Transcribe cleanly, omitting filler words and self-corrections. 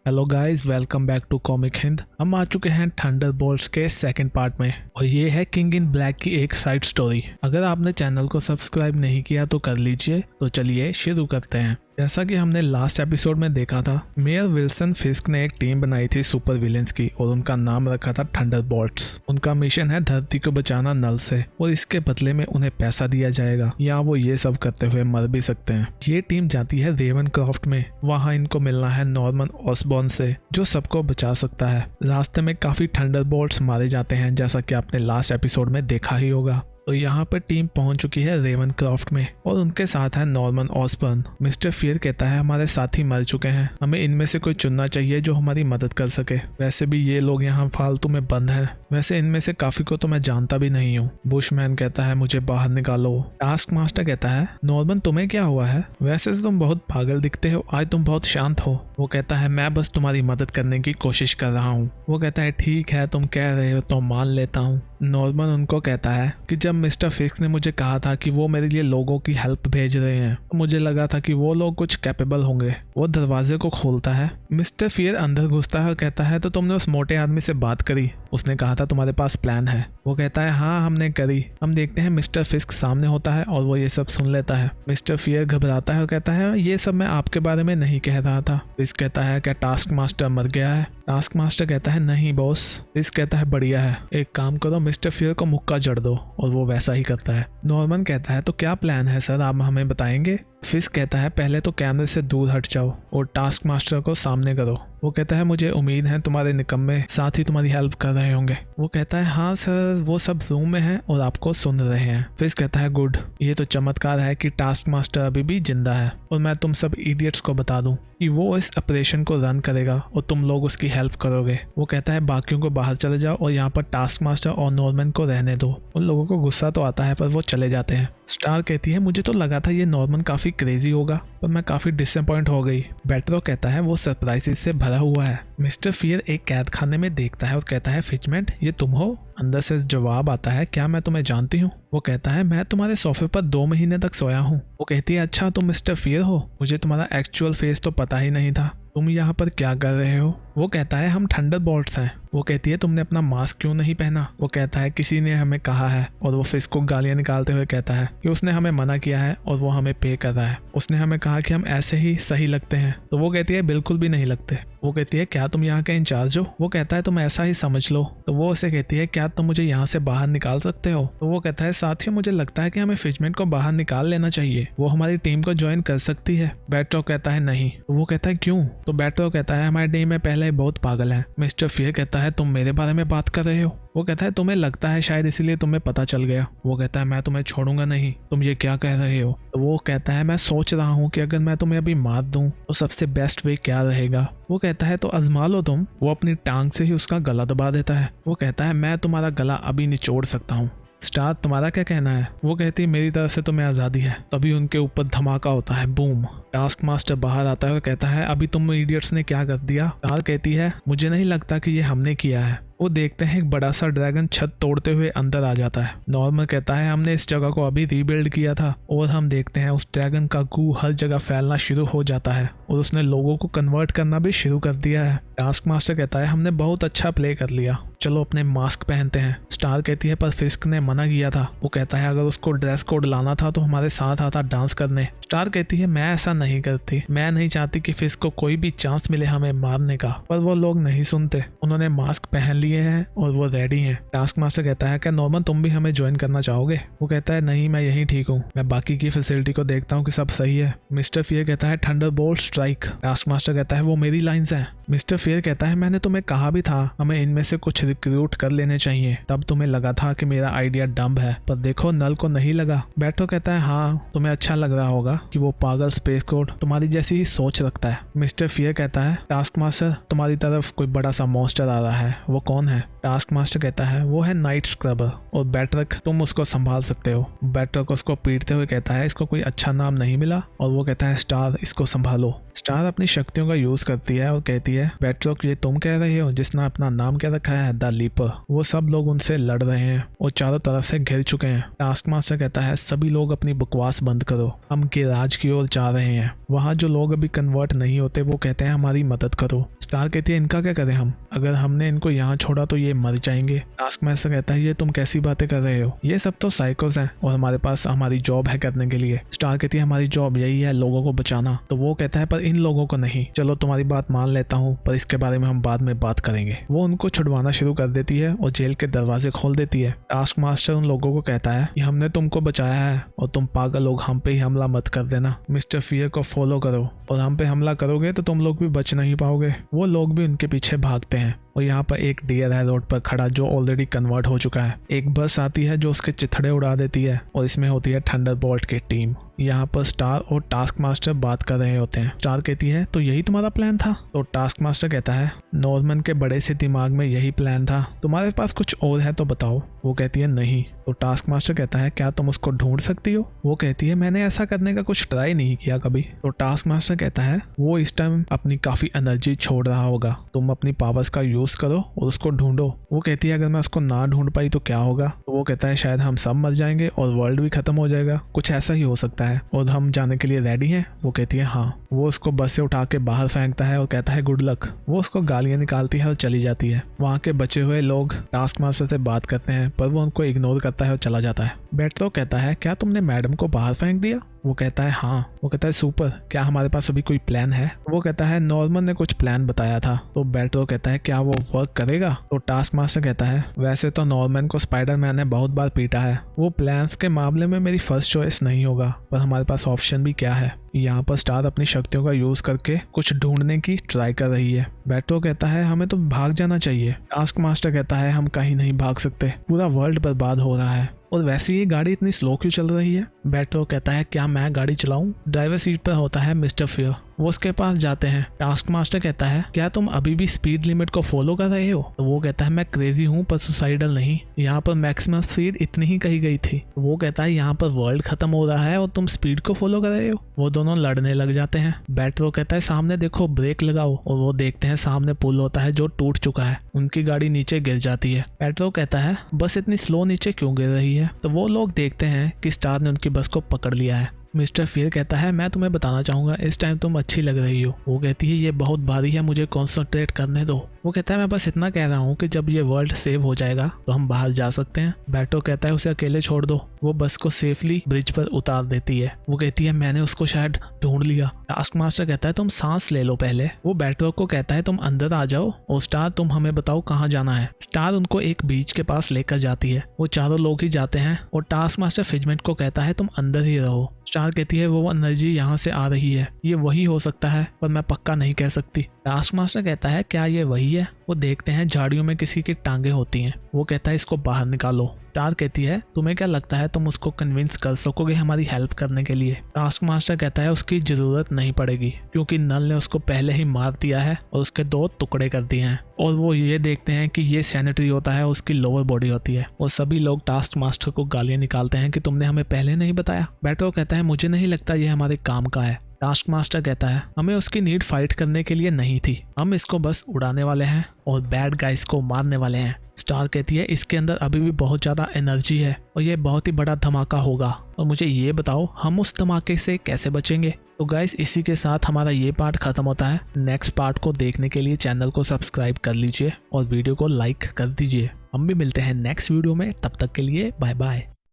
Hello guys, welcome back to comic Hind. हम आ चुके हैं थंडरबोल्ट्स के सेकंड पार्ट में और ये है किंग इन ब्लैक की एक साइड स्टोरी। अगर आपने चैनल को सब्सक्राइब नहीं किया तो कर लीजिए। तो चलिए शुरू करते हैं। जैसा कि हमने लास्ट एपिसोड में देखा था, मेयर विल्सन फिस्क ने एक टीम बनाई थी सुपर विलेंस की और उनका नाम रखा था थंडरबोल्ट्स। उनका मिशन है धरती को बचाना नल से और इसके बदले में उन्हें पैसा दिया जाएगा या वो ये सब करते हुए मर भी सकते हैं। ये टीम जाती है रेवनक्रॉफ्ट में। वहाँ इनको मिलना है नॉर्मन ऑसबॉर्न से, जो सबको बचा सकता है। रास्ते में काफी थंडरबोल्ट्स मारे जाते हैं, जैसा कि आपने लास्ट एपिसोड में देखा ही होगा। तो यहाँ पर टीम पहुंच चुकी है रेवनक्रॉफ्ट में और उनके साथ है नॉर्मन ऑसबर्न। मिस्टर फियर कहता है हमारे साथी मर चुके हैं, हमें इनमें से कोई चुनना चाहिए जो हमारी मदद कर सके। वैसे भी ये लोग यहाँ फालतू में बंद हैं। वैसे इनमें से काफी को तो मैं जानता भी नहीं हूँ। बुशमैन कहता है मुझे बाहर निकालो। टास्क मास्टर कहता है नॉर्मन तुम्हें क्या हुआ है? वैसे तुम बहुत पागल दिखते हो, आज तुम बहुत शांत हो। वो कहता है मैं बस तुम्हारी मदद करने की कोशिश कर रहा हूँ। वो कहता है ठीक है, तुम कह रहे हो तो मान लेता हूँ। नॉर्मन उनको कहता है कि जब मिस्टर फिस्क ने मुझे कहा था कि वो मेरे लिए लोगों की हेल्प भेज रहे हैं, तो मुझे लगा था कि वो लोग कुछ कैपेबल होंगे। वो दरवाजे को खोलता है। मिस्टर फियर अंदर घुसता है और कहता है तो तुमने उस मोटे आदमी से बात करी? उसने कहा था तुम्हारे पास प्लान है। वो कहता है हाँ हमने करी। हम देखते हैं मिस्टर फिस्क सामने होता है और वो ये सब सुन लेता है। मिस्टर फियर घबराता है और कहता है ये सब मैं आपके बारे में नहीं कह रहा था। फिस्क कहता है क्या टास्क मास्टर मर गया है? टास्क मास्टर कहता है नहीं बॉस। फिस्क कहता है बढ़िया है, एक काम करो मिस्टर फियर को मुक्का जड़ दो। और वो वैसा ही करता है। नॉर्मन कहता है तो क्या प्लान है सर, आप हमें बताएंगे? फिस्क कहता है पहले तो कैमरे से दूर हट जाओ और टास्क मास्टर को सामने करो। वो कहता है मुझे उम्मीद है तुम्हारे निकम्मे साथ ही तुम्हारी हेल्प कर रहे होंगे। वो कहता है हाँ सर, वो सब रूम में हैं और आपको सुन रहे हैं। फिस्क कहता है गुड, ये तो चमत्कार है कि टास्क मास्टर अभी भी जिंदा है और मैं तुम सब इडियट्स को बता दूं कि वो इस ऑपरेशन को रन करेगा और तुम लोग उसकी हेल्प करोगे। वो कहता है बाकियों को बाहर चले जाओ और यहाँ पर टास्क मास्टर और नॉर्मन को रहने दो। उन लोगों को गुस्सा तो आता है पर वो चले जाते हैं। स्टार कहती है मुझे तो लगा था ये नॉर्मन काफी क्रेजी होगा पर मैं काफी डिसअपॉइंट हो गई। बेट्रो कहता है वो सरप्राइजेस से भरा हुआ है। मिस्टर फियर एक कैद खाने में देखता है और कहता है फिचमेंट ये तुम हो? अंदर से जवाब आता है क्या मैं तुम्हें जानती हूँ? वो कहता है मैं तुम्हारे सोफे पर 2 महीने तक सोया हूँ। वो कहती है अच्छा तुम मिस्टर फियर हो, मुझे तुम्हारा एक्चुअल फेस तो पता ही नहीं था। तुम यहाँ पर क्या कर रहे हो? वो कहता है हम थंडरबोल्ट्स हैं। वो कहती है तुमने अपना मास्क क्यों नहीं पहना? वो कहता है किसी ने हमें कहा है। और वो फिस्क को गालियां निकालते हुए कहता है कि उसने हमें मना किया है और वो हमें पे कर रहा है। उसने हमें कहा कि हम ऐसे ही सही लगते हैं। तो वो कहती है बिल्कुल भी नहीं लगते। वो कहती है क्या तुम यहाँ के इंचार्ज हो? वो कहता है तुम ऐसा ही समझ लो। तो वो उसे कहती है क्या तुम मुझे यहाँ से बाहर निकाल सकते हो? तो वो कहता है साथियों मुझे लगता है कि हमें फिचमेंट को बाहर निकाल लेना चाहिए, वो हमारी टीम को ज्वाइन कर सकती है। बेट्रो कहता है नहीं। तो वो कहता है क्यों? तो बेट्रो कहता है हमारी टीम में पहले ही बहुत पागल है। मिस्टर फियर कहता है तुम मेरे बारे में बात कर रहे हो? वो कहता है तुम्हें लगता है शायद इसीलिए तुम्हें पता चल गया। वो कहता है मैं तुम्हें छोड़ूंगा नहीं, तुम ये क्या कह रहे हो? तो वो कहता है मैं सोच रहा हूँ कि अगर मैं तुम्हें अभी मार दूं तो सबसे बेस्ट वे क्या रहेगा। वो कहता है तो आजमा लो तुम। वो अपनी टांग से ही उसका गला दबा देता है। वो कहता है मैं तुम्हारा गला अभी निचोड़ सकता हूँ। स्टार तुम्हारा क्या कहना है? वो कहती है मेरी तरफ से तुम्हें आज़ादी है। तभी उनके ऊपर धमाका होता है, बूम। टास्क मास्टर बाहर आता है और कहता है अभी तुम इडियट्स ने क्या कर दिया? स्टार कहती है मुझे नहीं लगता कि ये हमने किया है। वो देखते हैं एक बड़ा सा ड्रैगन छत तोड़ते हुए अंदर आ जाता है। नॉर्मल कहता है हमने इस जगह को अभी रीबिल्ड किया था और हम देखते हैं उस ड्रैगन का गू हर जगह फैलना शुरू हो जाता है और उसने लोगों को कन्वर्ट करना भी शुरू कर दिया है। टास्क मास्टर कहता है हमने बहुत अच्छा प्ले कर लिया, चलो अपने मास्क पहनते हैं। स्टार कहती है पर फिस्क ने मना किया था। वो कहता है अगर उसको ड्रेस कोड लाना था तो हमारे साथ आता डांस करने। स्टार कहती है मैं ऐसा नहीं करती, मैं नहीं चाहती कि फिस्क को कोई भी चांस मिले हमें मारने का। पर वो लोग नहीं सुनते, उन्होंने मास्क पहन लिए हैं और वो रेडी हैं। टास्क मास्टर कहता है क्या नॉर्मन तुम भी हमें ज्वाइन करना चाहोगे? वो कहता है नहीं मैं यहीं ठीक हूँ, मैं बाकी की फैसिलिटी को देखता हूँ कि सब सही है। मिस्टर फियर कहता है थंडरबोल्ट स्ट्राइक। टास्क मास्टर कहता है वो मेरी लाइंस हैं। मिस्टर फियर कहता है मैंने तुम्हें कहा भी था हमें इनमें से कुछ रिक्रूट कर लेने चाहिए, तब तुम्हें लगा था कि मेरा आइडिया डम्ब है, पर देखो नल को नहीं लगा। बेट्रो कहता है हाँ तुम्हें अच्छा लग रहा होगा कि वो पागल स्पेस कोड तुम्हारी जैसी ही सोच रखता है। मिस्टर फियर कहता है टास्क मास्टर तुम्हारी तरफ कोई बड़ा सा मॉन्स्टर आ रहा है, वो कौन है? टास्क मास्टर कहता है वो है नाइट स्क्रबर और बैटरक तुम उसको संभाल सकते हो। बैटरक उसको पीटते हुए कहता है इसको कोई अच्छा नाम नहीं मिला और वो कहता है स्टार इसको संभालो। स्टार अपनी शक्तियों का यूज करती है और कहती है बैटरक ये तुम कह रहे हो जिसने अपना नाम क्या रखा है द लीपर। वो सब लोग उनसे लड़ रहे हैं और चारों तरफ से घिर चुके हैं। टास्क मास्टर कहता है सभी लोग अपनी बकवास बंद करो, हम गिराज की ओर जा रहे हैं। वहाँ जो लोग अभी कन्वर्ट नहीं होते वो कहते हैं हमारी मदद करो। स्टार कहती है इनका क्या करें हम, अगर हमने इनको यहाँ छोड़ा तो ये मर जाएंगे। टास्क मास्टर कहता है ये तुम कैसी बातें कर रहे हो, ये सब तो साइकोस हैं और हमारे पास हमारी जॉब है करने के लिए। स्टार कहती है हमारी जॉब यही है लोगों को बचाना। तो वो कहता है पर इन लोगों को नहीं। चलो तुम्हारी बात मान लेता हूँ पर इसके बारे में हम बाद में बात करेंगे। वो उनको छुड़वाना शुरू कर देती है और जेल के दरवाजे खोल देती है। टास्क मास्टर उन लोगों को कहता है कि हमने तुमको बचाया है और तुम पागल लोग हम पे ही हमला मत कर देना। मिस्टर फियर को फॉलो करो और हम पे हमला करोगे तो तुम लोग भी बच नहीं पाओगे। वो लोग भी उनके पीछे भागते हैं और यहाँ पर एक डियर है रोड पर खड़ा जो ऑलरेडी कन्वर्ट हो चुका है। एक बस आती है जो उसके चिथड़े उड़ा देती है और इसमें होती है थंडरबोल्ट की टीम। यहाँ पर स्टार और टास्क मास्टर बात कर रहे होते हैं। स्टार कहती है तो यही तुम्हारा प्लान था। तो टास्क मास्टर कहता है नॉर्मन के बड़े से दिमाग में यही प्लान था, तुम्हारे पास कुछ और है तो बताओ। वो कहती है नहीं। तो टास्क मास्टर कहता है क्या तुम उसको ढूंढ सकती हो। वो कहती है मैंने ऐसा करने का कुछ ट्राई नहीं किया कभी। तो टास्क मास्टर कहता है वो इस टाइम अपनी काफी एनर्जी छोड़ रहा होगा, तुम अपनी पावर्स का यूज करो और उसको ढूंढो। वो कहती है अगर मैं उसको ना ढूंढ पाई तो क्या होगा। तो वो कहता है शायद हम सब मर जाएंगे और वर्ल्ड भी खत्म हो जाएगा, कुछ ऐसा ही हो सकता है और हम जाने के लिए रेडी हैं। वो कहती है हाँ। वो उसको बस से उठा के बाहर फेंकता है और कहता है गुड लक। वो उसको गालियां निकालती है और चली जाती है। वहाँ के बचे हुए लोग टास्क मास्टर से बात करते हैं पर वो उनको इग्नोर करता है और चला जाता है। बेट्रो कहता है क्या तुमने मैडम को बाहर फेंक दिया। वो कहता है हाँ। वो कहता है सुपर, क्या हमारे पास अभी कोई प्लान है। वो कहता है नॉर्मन ने कुछ प्लान बताया था। तो बेट्रो कहता है क्या वो वर्क करेगा। तो टास्क मास्टर कहता है वैसे तो नॉर्मन को स्पाइडरमैन ने बहुत बार पीटा है, वो प्लान्स के मामले में मेरी फर्स्ट चॉइस नहीं होगा, पर हमारे पास ऑप्शन भी क्या है। यहाँ पर स्टार अपनी शक्तियों का यूज करके कुछ ढूंढने की ट्राई कर रही है। बेट्रो कहता है हमें तो भाग जाना चाहिए। टास्क मास्टर कहता है हम कहीं नहीं भाग सकते, पूरा वर्ल्ड बर्बाद हो रहा है और वैसे ये गाड़ी इतनी स्लो क्यों चल रही है। बेट्रो कहता है क्या मैं गाड़ी चलाऊं। ड्राइवर सीट पर होता है मिस्टर फियर। वो उसके पास जाते हैं। टास्क मास्टर कहता है क्या तुम अभी भी स्पीड लिमिट को फॉलो कर रहे हो। तो वो कहता है मैं क्रेजी हूँ पर सुसाइडल नहीं, यहाँ पर मैक्सिमम स्पीड इतनी ही कही गई थी। तो वो कहता है यहाँ पर वर्ल्ड खत्म हो रहा है और तुम स्पीड को फॉलो कर रहे हो। वो दोनों लड़ने लग जाते हैं। बेट्रो कहता है सामने देखो ब्रेक लगाओ और वो देखते हैं सामने पुल होता है जो टूट चुका है, उनकी गाड़ी नीचे गिर जाती है। बेट्रो कहता है बस इतनी स्लो नीचे क्यों गिर रही है। तो वो लोग देखते हैं कि स्टार ने उनकी बस को पकड़ लिया है। मिस्टर फियर कहता है मैं तुम्हें बताना चाहूंगा इस टाइम तुम अच्छी लग रही हो। वो कहती है ये बहुत भारी है, मुझे कॉन्सेंट्रेट करने दो। वो कहता है मैं बस इतना कह रहा हूँ कि जब ये वर्ल्ड सेव हो जाएगा तो हम बाहर जा सकते हैं। बेट्रो कहता है उसे अकेले छोड़ दो। वो बस को सेफली ब्रिज पर उतार देती है। वो कहती है मैंने उसको शायद ढूंढ लिया। टास्क मास्टर कहता है तुम सांस ले लो पहले। वो बेट्रो को कहता है तुम अंदर आ जाओ और स्टार तुम हमें बताओ कहाँ जाना है। स्टार उनको एक बीच के पास लेकर जाती है। वो चारों लोग ही जाते हैं और टास्क मास्टर फिजमेंट को कहता है तुम अंदर ही रहो। स्टार कहती है वो एनर्जी यहाँ से आ रही है, ये वही हो सकता है पर मैं पक्का नहीं कह सकती। टास्क मास्टर कहता है क्या ये वही है। वो देखते हैं झाड़ियों में किसी की टांगे होती हैं। वो कहता है इसको बाहर निकालो। स्टार कहती है तुम्हें क्या लगता है तुम उसको कन्विंस कर सकोगे हमारी हेल्प करने के लिए। टास्क मास्टर कहता है उसकी जरूरत नहीं पड़ेगी क्योंकि नल ने उसको पहले ही मार दिया है और उसके 2 टुकड़े कर दिए हैं। और वो ये देखते हैं कि ये सैनिटरी होता है, उसकी लोअर बॉडी होती है। और सभी लोग टास्क मास्टर को गालियां निकालते हैं कि तुमने हमें पहले नहीं बताया। बेट्रो कहता है मुझे नहीं लगता ये हमारे काम का है। टास्क मास्टर कहता है हमें उसकी नीड फाइट करने के लिए नहीं थी, हम इसको बस उड़ाने वाले हैं और बैड गाइस को मारने वाले हैं। स्टार कहती है इसके अंदर अभी भी बहुत ज्यादा एनर्जी है और ये बहुत ही बड़ा धमाका होगा और मुझे ये बताओ हम उस धमाके से कैसे बचेंगे। तो गाइस इसी के साथ हमारा ये पार्ट खत्म होता है। नेक्स्ट पार्ट को देखने के लिए चैनल को सब्सक्राइब कर लीजिए और वीडियो को लाइक कर दीजिए। हम भी मिलते हैं नेक्स्ट वीडियो में, तब तक के लिए बाय बाय।